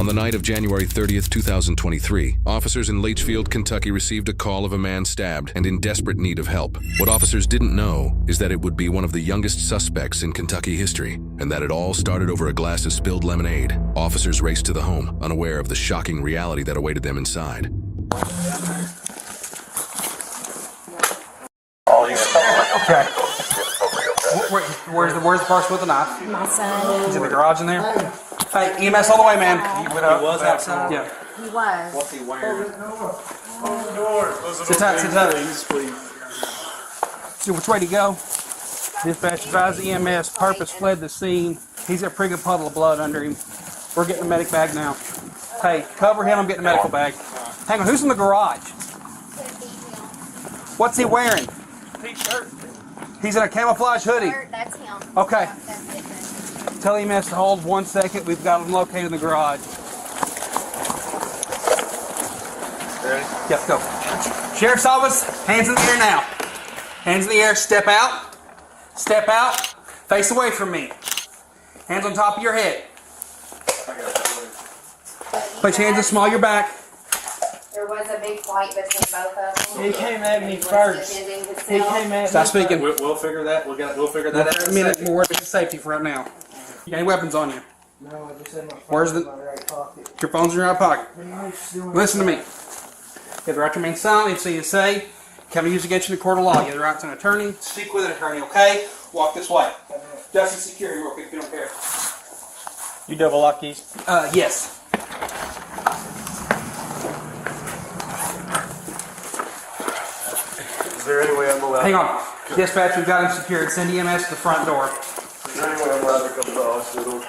On the night of January 30th, 2023, officers in Litchfield, Kentucky received a call of a man stabbed and in desperate need of help. What officers didn't know is that it would be one of the youngest suspects in Kentucky history, and that it all started over a glass of spilled lemonade. Officers raced to the home, unaware of the shocking reality that awaited them inside. Okay. Where's the person with the knife? My son. He's in the garage in there? Hey, EMS all the way, man. He was outside? Yeah. He was. What's he wearing? Sit tight, sit tight. See which way to go? Dispatch advised EMS. Purpose fled the scene. He's got a pretty good puddle of blood under him. We're getting the medic bag now. Hey, cover him. I'm getting the medical bag. Hang on, who's in the garage? What's he wearing? T-shirt. He's in a camouflage hoodie. That's him. Okay. That's different. Tell EMS to hold 1 second. We've got him located in the garage. Ready? Yep, go. Sheriff's office, hands in the air now. Hands in the air, step out. Step out. Face away from me. Hands on top of your head. Put your hands in small your back. There was a big fight between both of them. He came at me first. He came at me. Stop speaking. We'll figure that. We'll figure that out. A minute more to safety for right now. You got any weapons on you? No, I just had my phone Where's in the- my right pocket. Your phone's in your right pocket. Listen. Listen to me. You have the right to remain silent. If you say, can be used against you in the court of law. You have the right to an attorney. Speak with an attorney, okay? Walk this way. Justice security real quick if you don't care. You double lock these? Yes. Is there any way I'm allowed? Hang on. Dispatch, we've got him secured. Send EMS to the front door. Is there any way I'm allowed to come to the hospital?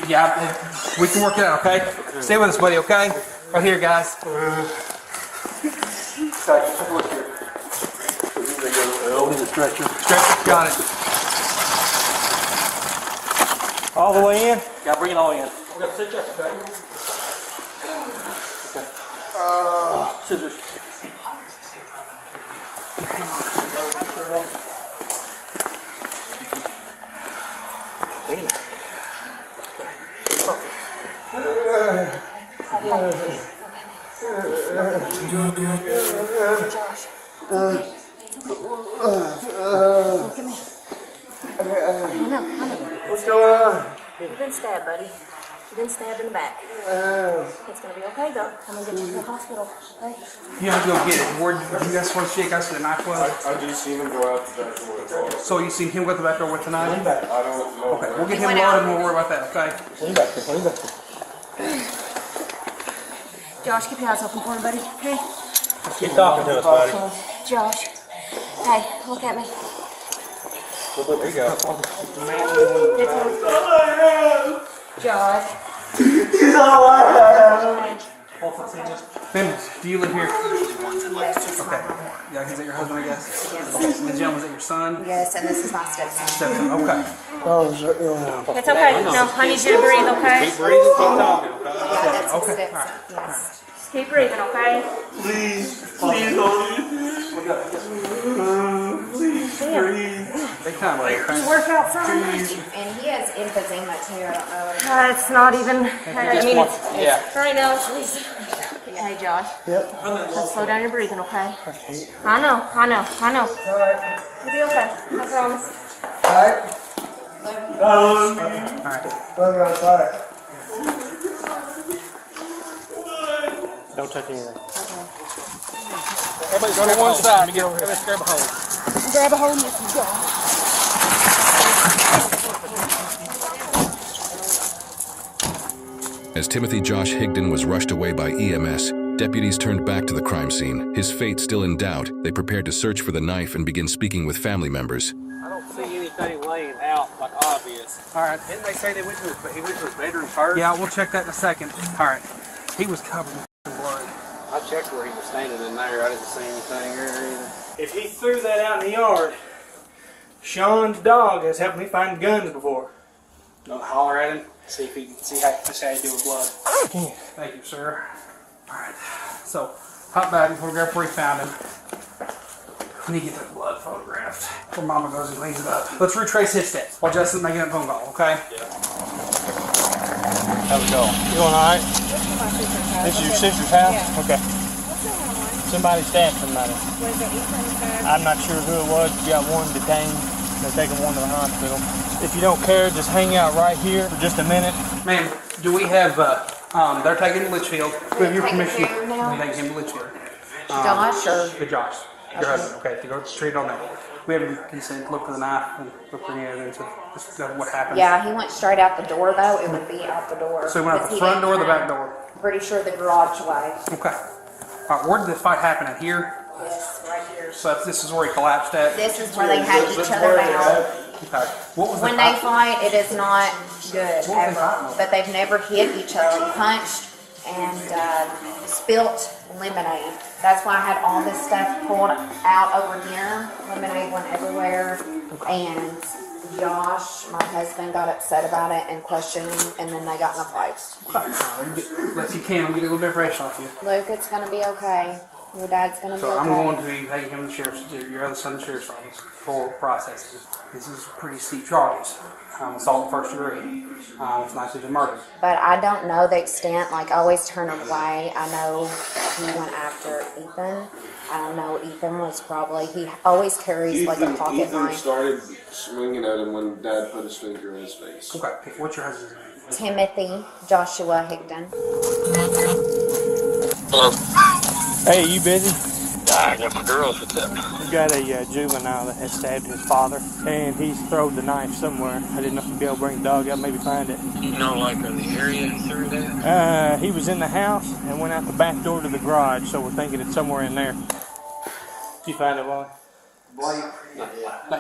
Yeah, we can work it out, okay? Stay with us, buddy, okay? Right here, guys. Stretcher. Stretcher, got it. All the way in? Yeah, bring it all in. Scissors. What's going on? You've been stabbed, buddy. You've been stabbed in the back. It's gonna be okay, though. I'm gonna get you to the hospital, okay? You have to go get it. Where you guys want to shake us with the knife was? I just seen him go out the back door. So you seen him go to the back door with the knife? I don't know. Okay, we'll get He him went loaded out. and we'll worry about that, okay? Josh, keep your eyes open for me, buddy. Okay? Keep talking to us, buddy. Josh. Hey, look at me. There you go. Josh. Ma'am, do you live here? Yes, this is my home. Yeah, is that your husband, I guess? Yes. Okay, and the gentleman, is that your son? Yes, and this is my stepson. Stepson, okay. It's okay. No, I need you to breathe, okay? Keep breathing, keep talking. Yeah, that's his Okay. stepson. Yes. Just keep breathing, okay? Big time, right? Okay. Work out so much. And he has emphysema too. I don't know. It's not even. I mean, it's right now. It's hey, Josh. Yep. Let's slow down your breathing, okay? I know. You'll be okay. I promise. Alright. Alright. Love you outside. Don't touch anything. Everybody go to one side. Let me get over here. Let's grab a hold. Grab a hold of this. Go. As Timothy Josh Higdon was rushed away by EMS, deputies turned back to the crime scene. His fate still in doubt, they prepared to search for the knife and begin speaking with family members. I don't see anything laying out like obvious. Alright. Didn't they say he went to his bedroom first? Yeah, we'll check that in a second. Alright. He was covered in blood. I checked where he was standing in there. I didn't see anything there either. If he threw that out in the yard, Sean's dog has helped me find guns before. Don't holler at him. See if he can see how he do with blood. Thank you, sir. Alright. So, hop back and photograph where he found him. We need to get that blood photographed. Before Mama goes and cleans it up. Let's retrace his steps while Justin's making that phone call, okay? How's it going? You doing alright? This is your sister's house? Yeah. Okay. What's going on? Somebody stabbed somebody. Was it Ethan's dad? I'm not sure who it was. We got one detained. They're taking one to the hospital. If you don't care, just hang out right here for just a minute. Ma'am, do we have, they're taking him to Litchfield. We have your Taking permission. care now? We take him to Litchfield. Josh or? The Josh, your husband, okay, to go straight on that. We have your consent, look for the knife and look for any evidence of what happened. Yeah, he went straight out the door though. It would be out the door. So he went out the Because front door or the didn't back come. door? Pretty sure the garage way. Okay. All right, where did the fight happen at here? Yes, right here. So this is where he collapsed at? This is where they had each other down. Okay. What was When the they fight, it is not good What were they ever. fighting over? But they've never hit each other. He punched and spilt lemonade. That's why I had all this stuff pulled out over here. Lemonade went everywhere. And Josh, my husband, got upset about it and questioned him, and then they got in a fight. Let's you can, get a little bit of rest off you. Luke, it's gonna be okay. Your dad's gonna be So okay. I'm going to be taking him to the sheriff's, your other son to the sheriff's office for processing. This is pretty steep charges. Assault first degree. It's not just a murder. But I don't know the extent. Like, I always turn away. I know he went after Ethan. I don't know. Ethan was probably, he always carries like a pocket Ethan knife. started swinging at him when Dad put his finger in his face. Okay, what's your husband's name? Timothy Joshua Higdon. Hey, you busy? I got my girls with them. We got a juvenile that has stabbed his father, and he's thrown the knife somewhere. I didn't know if you'd be able to bring the dog out, maybe find it. You know, like in the area through that? He was in the house and went out the back door to the garage, so we're thinking it's somewhere in there. Did you find it, Wally? Blake? Not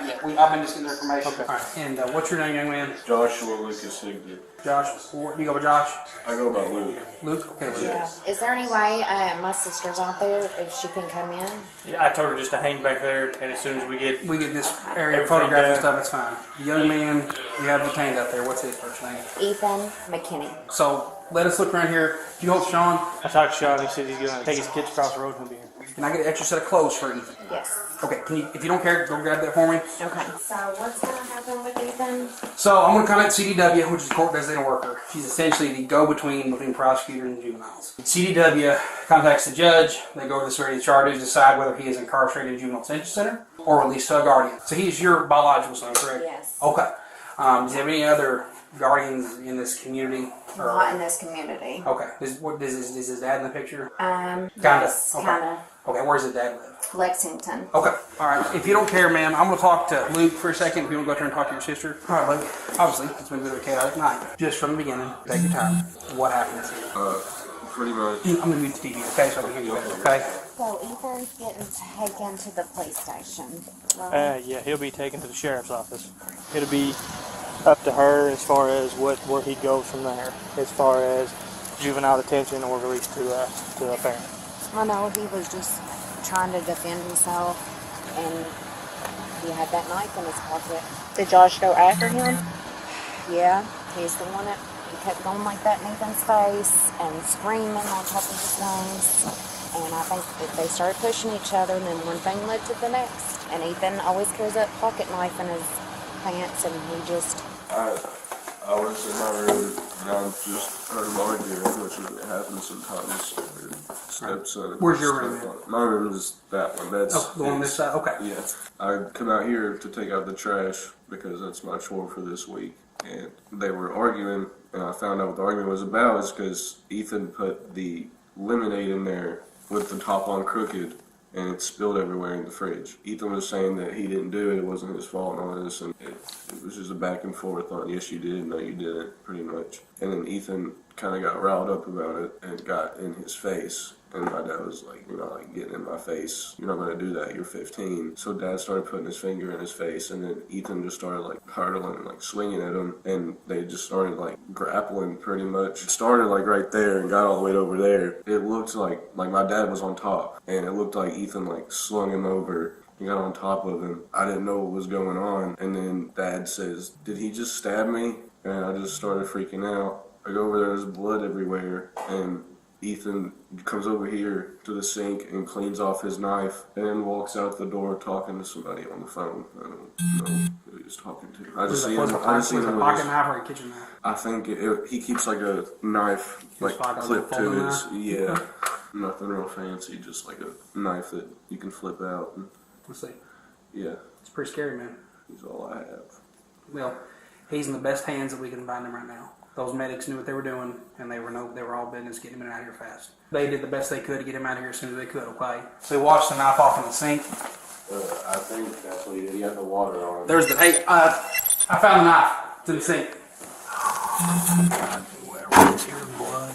yet. I've been just getting their information. Okay. All right. And what's your name, young man? Joshua Lucas Higdon. Josh. You go by Josh? I go by Luke. Luke? Okay, Luke. Yeah. Is there any way my sister's out there if she can come in? Yeah, I told her just to hang back there, and as soon as we get this area Everything photograph and done. stuff, it's fine. The young man you have detained out there, what's his first name? Ethan McKinney. So let us look around here. Do you hold Sean? I talked to Sean, he said he's going to take his kids across the road and he'll be here. Can I get an extra set of clothes for Ethan? Yes. Okay, if you don't care, go grab that for me. Okay. So what's going to happen with Ethan? So I'm going to contact CDW, which is court designated worker. She's essentially the go-between between prosecutors and juveniles. CDW contacts the judge. They go over the severity of charges, decide whether he is incarcerated in juvenile detention center or released to a guardian. So he's your biological son, correct? Yes. Okay. Does he have any other guardians in this community? Not in this community. Okay. Is his dad in the picture? Kinda. Okay. Kinda. Okay, where's his dad live? Lexington. Okay, all right. If you don't care, ma'am, I'm going to talk to Luke for a second. If you want to go out there and talk to your sister. All right, Luke. Obviously, it's been a bit of a chaotic night. Just from the beginning, take your time. What happened this evening? Pretty much. I'm going to mute the TV, okay, so I can hear you better, okay? So Ethan's getting taken to the police station. Right? Yeah, he'll be taken to the sheriff's office. It'll be up to her as far as where he goes from there, as far as juvenile detention or release to a parent. I know he was just trying to defend himself, and he had that knife in his pocket. Did Josh go after him? Yeah, he's the one that he kept going like that in Ethan's face and screaming on top of his lungs. And I think that they started pushing each other, and then one thing led to the next. And Ethan always carries that pocket knife in his pants, and he just... I was in my room and I just heard him arguing, which happens sometimes. Stepson. Where's your room at? My room is that one. That's Oh, the one on this side? Okay. Yeah. I come out here to take out the trash because that's my chore for this week. And they were arguing, and I found out what the argument was about is because Ethan put the lemonade in there with the top on crooked, and it spilled everywhere in the fridge. Ethan was saying that he didn't do it, it wasn't his fault and all this, and it was just a back and forth on, yes you did, no you didn't, pretty much. And then Ethan kind of got riled up about it and got in his face. And my dad was like, you're not like getting in my face. You're not going to do that. You're 15. So Dad started putting his finger in his face, and then Ethan just started like hurdling and like swinging at him, and they just started like grappling pretty much. It started like right there and got all the way over there. It looked like my dad was on top, and it looked like Ethan like slung him over. He got on top of him. I didn't know what was going on, and then Dad says, "Did he just stab me?" And I just started freaking out. I go over there, there's blood everywhere, and Ethan comes over here to the sink and cleans off his knife and then walks out the door talking to somebody on the phone. I don't know was talking to. I Was just it seen him. I just seen a him with pocket his, knife or a kitchen knife? I think he keeps like a knife like pocket, clipped like a to folding his. knife? Yeah, nothing real fancy. Just like a knife that you can flip out. And, Let's see. yeah, It's pretty scary, man. he's all I have. Well, he's in the best hands that we can find him right now. Those medics knew what they were doing, and they were all business getting him out of here fast. They did the best they could to get him out of here as soon as they could. Okay. So he washed the knife off in the sink. I think that's what he did. He had the water on. There's the I found the knife. It's in the sink. Whoever is here, blood.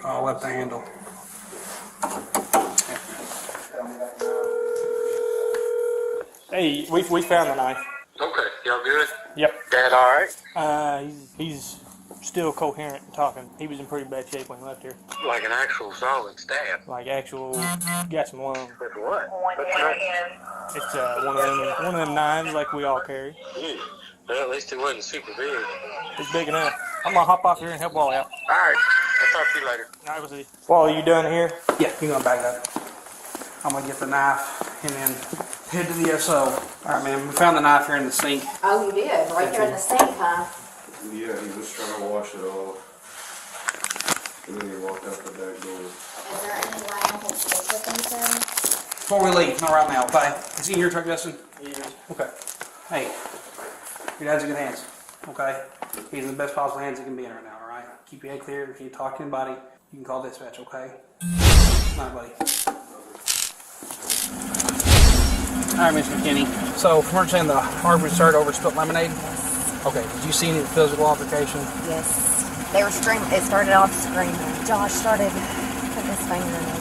Oh, left the handle. Hey, we found the knife. Okay, y'all good? Yep. Dad alright? He's still coherent and talking. He was in pretty bad shape when he left here. Like an actual solid stab. Like actual, got some lung. With what? What's that? It's one of them knives like we all carry. Well, at least it wasn't super big. It's big enough. I'm gonna hop off here and help Wally out. Alright, I'll talk to you later. All right, we'll see. Wally, you done here? Yeah, you're gonna back that. I'm gonna get the knife and then head to the SO. All right, man. We found the knife here in the sink. Oh, you did? Right there in the sink, huh? Yeah, he was trying to wash it off, and then he walked out the back door. Is there any way I can stick with them? Before we leave, not right now, okay? Is he in your truck, Justin? Yeah. Okay. Hey, your dad's in good hands, okay? He's in the best possible hands he can be in right now, all right? Keep your head clear. If you talk to anybody, you can call dispatch, okay? All right, buddy. All right, Mr. McKinney. So, from what you're saying, the argument started over spilled lemonade? Okay. Did you see any physical altercation? Yes. They were screaming. It started off screaming. Josh started putting his finger in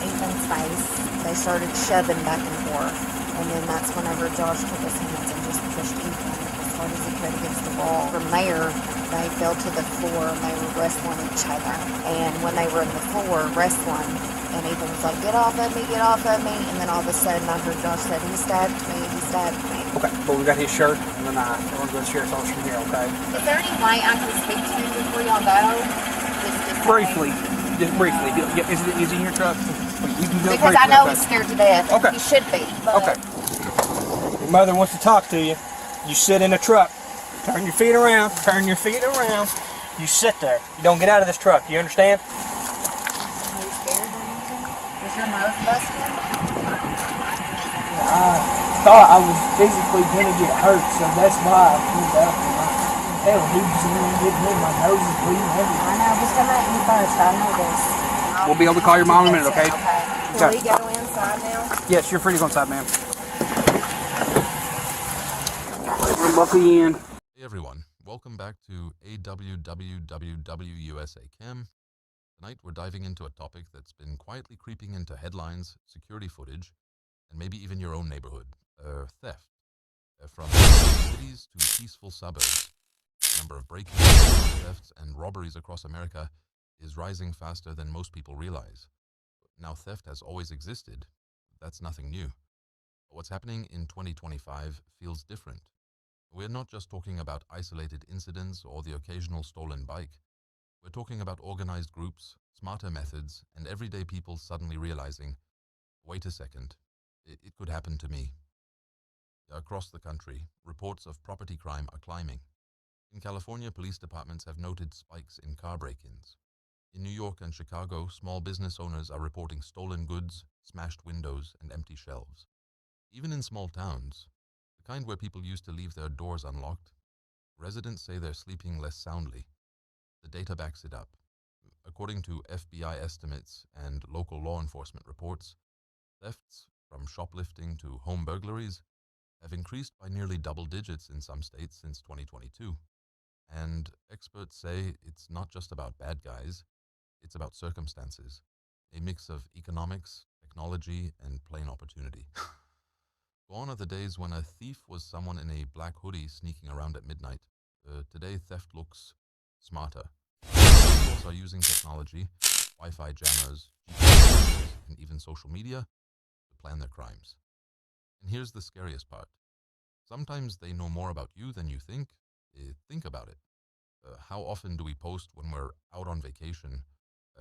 Ethan's face. They started shoving back and forth. And then that's whenever Josh took his hands and just pushed Ethan as hard as he could against the wall. From there, they fell to the floor and they were wrestling each other. And when they were in the floor wrestling, and Ethan was like, get off of me, get off of me. And then all of a sudden I heard Josh said, he stabbed me, he stabbed me. Okay, but we got his shirt and the knife. We're going to go to the sheriff's office from here, okay? Is there any way I can speak to him before y'all go? Just Briefly. Just briefly. Is he in your truck? You can go because briefly, I know okay? he's scared to death. Okay. He should be. But Okay. Your mother wants to talk to you. You sit in the truck. Turn your feet around. Turn your feet around. You sit there. You don't get out of this truck. You understand? Are you scared or anything? Was your nose busted? I thought I was physically gonna get hurt, so that's why I pulled out. Hell, he was in there getting me. My nose is bleeding everywhere. I know. Just come at you first. I know this. We'll be able to call your mom in a minute, okay? Okay. Can we go inside now? Yes, you're free to go inside, ma'am. We're buckle you in. Hey everyone, welcome back to AWWWWUSACAM. Tonight we're diving into a topic that's been quietly creeping into headlines, security footage, and maybe even your own neighborhood, theft. From cities to peaceful suburbs, the number of break-ins, thefts, and robberies across America is rising faster than most people realize. Now, theft has always existed. That's nothing new. But what's happening in 2025 feels different. We're not just talking about isolated incidents or the occasional stolen bike. We're talking about organized groups, smarter methods, and everyday people suddenly realizing, wait a second, it could happen to me. Across the country, reports of property crime are climbing. In California, police departments have noted spikes in car break-ins. In New York and Chicago, small business owners are reporting stolen goods, smashed windows, and empty shelves. Even in small towns, the kind where people used to leave their doors unlocked, residents say they're sleeping less soundly. The data backs it up. According to FBI estimates and local law enforcement reports, thefts, from shoplifting to home burglaries, have increased by nearly double digits in some states since 2022. And experts say it's not just about bad guys, it's about circumstances, a mix of economics, technology, and plain opportunity. Gone are the days when a thief was someone in a black hoodie sneaking around at midnight. Today, theft looks smarter. Criminals are using technology, Wi-Fi jammers, GPS, and even social media to plan their crimes. And here's the scariest part. Sometimes they know more about you than you think. Think about it. How often do we post when we're out on vacation?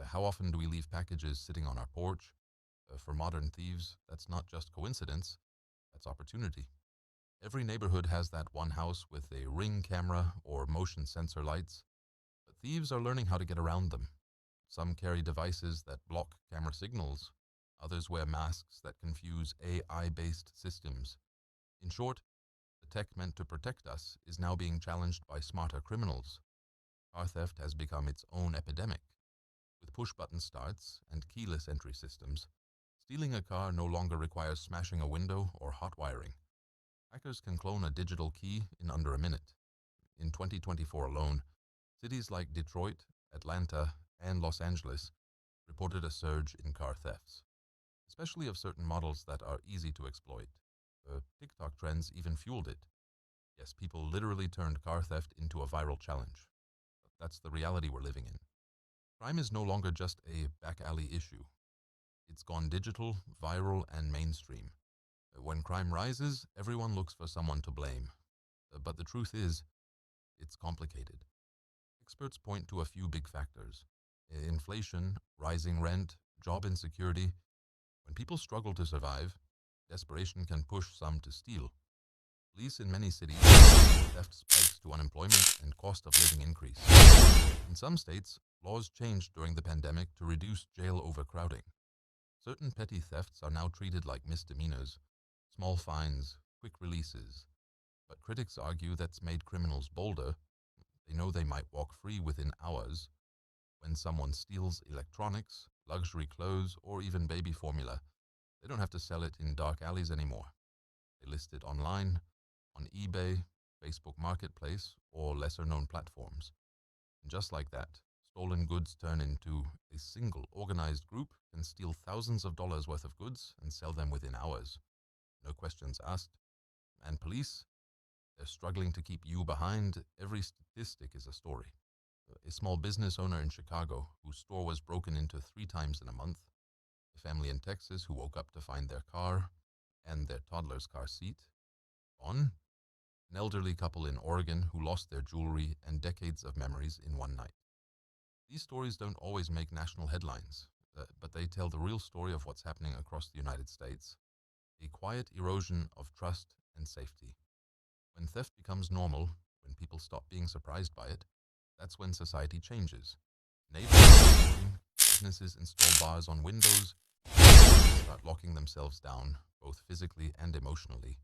How often do we leave packages sitting on our porch? For modern thieves, that's not just coincidence, that's opportunity. Every neighborhood has that one house with a Ring camera or motion sensor lights, but thieves are learning how to get around them. Some carry devices that block camera signals. Others wear masks that confuse AI-based systems. In short, the tech meant to protect us is now being challenged by smarter criminals. Car theft has become its own epidemic. With push-button starts and keyless entry systems, stealing a car no longer requires smashing a window or hot wiring. Hackers can clone a digital key in under a minute. In 2024 alone, cities like Detroit, Atlanta, and Los Angeles reported a surge in car thefts, especially of certain models that are easy to exploit. TikTok trends even fueled it. Yes, people literally turned car theft into a viral challenge. That's the reality we're living in. Crime is no longer just a back-alley issue. It's gone digital, viral, and mainstream. When crime rises, everyone looks for someone to blame. But the truth is, it's complicated. Experts point to a few big factors. Inflation, rising rent, job insecurity. When people struggle to survive, desperation can push some to steal. Police in many cities theft spikes to unemployment and cost of living increase. In some states, laws changed during the pandemic to reduce jail overcrowding. Certain petty thefts are now treated like misdemeanors, small fines, quick releases. But critics argue that's made criminals bolder. They know they might walk free within hours. When someone steals electronics, luxury clothes, or even baby formula, they don't have to sell it in dark alleys anymore. They list it online, on eBay, Facebook Marketplace, or lesser-known platforms. And just like that, stolen goods turn into a single organized group can steal thousands of dollars worth of goods and sell them within hours. No questions asked. And police, they're struggling to keep you behind. Every statistic is a story. A small business owner in Chicago whose store was broken into 3 times in a month. A family in Texas who woke up to find their car and their toddler's car seat gone. An elderly couple in Oregon who lost their jewelry and decades of memories in one night. These stories don't always make national headlines, but they tell the real story of what's happening across the United States. A quiet erosion of trust and safety. When theft becomes normal, when people stop being surprised by it, that's when society changes. Neighbors, businesses install bars on windows, start locking themselves down, both physically and emotionally.